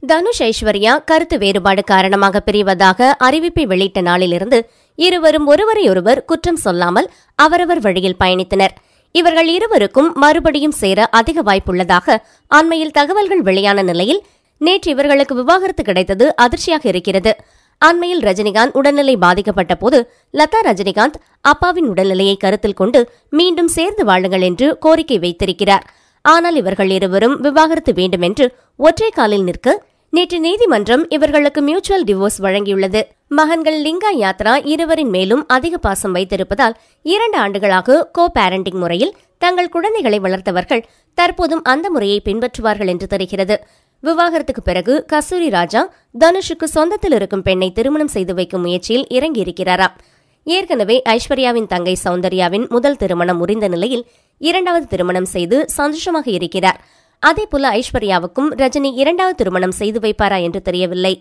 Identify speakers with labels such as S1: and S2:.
S1: தனுஷ் ஐஸ்வர்யா கருத்து வேறுபாடு காரணமாக பிரிவதாக அறிவிப்பை வெளியிட்ட நாளிலிருந்து இருவரும் ஒருவரையொருவர் குற்றம் சொல்லாமல் அவரவர் வழியில் பயணித்தனர். இவர்கள் இருவருக்கும் மறுபடியும் சேர அதிக வாய்ப்புள்ளதாக அண்மையில் தகவல்கள் வெளியான நிலையில் நேற்று இவர்களுக்கு விவாகரத்து கிடைத்தது அதிர்ச்சியாக இருக்கிறது. அண்மையில் ரஜினிகாந்த் உடல்நிலை பாதிக்கப்பட்ட போது லதா ரஜினிகாந்த் அப்பாவின் உடல்நிலையை கருத்தில் கொண்டு மீண்டும் சேர்ந்து வாழுங்கள் என்று கோரிக்கை வைத்திருக்கிறார். ஆனால் இவர்கள் இருவரும் விவாகரத்து வேண்டும் என்று ஒற்றை காலில் நிற்க நேற்று நீதிமன்றம் இவர்களுக்கு மியூச்சுவல் டிவோர்ஸ் வழங்கியுள்ளது. மகன்கள் லிங்கா யாத்ரா இருவரின் மேலும் அதிக பாசம் வைத்திருப்பதால் 2 ஆண்டுகளாக கோ பேரண்டிங் முறையில் தங்கள் குழந்தைகளை வளர்த்தவர்கள் தற்போதும் அந்த முறையை பின்பற்றுவார்கள் என்று தெரிகிறது. விவாகரத்துக்கு பிறகு கஸ்தூரி ராஜா தனுஷுக்கு சொந்தத்தில் இருக்கும் பெண்ணை திருமணம் செய்து வைக்கும் முயற்சியில் இறங்கியிருக்கிறாராம். ஏற்கனவே ஐஸ்வர்யாவின் தங்கை சௌந்தர்யாவின் முதல் திருமணம் முறிந்த நிலையில் 2வது திருமணம் செய்து சந்தோஷமாக இருக்கிறார். அதேபோல ஐஸ்வர்யாவுக்கும் ரஜினி 2வது திருமணம் செய்து வைப்பாரா என்று தெரியவில்லை.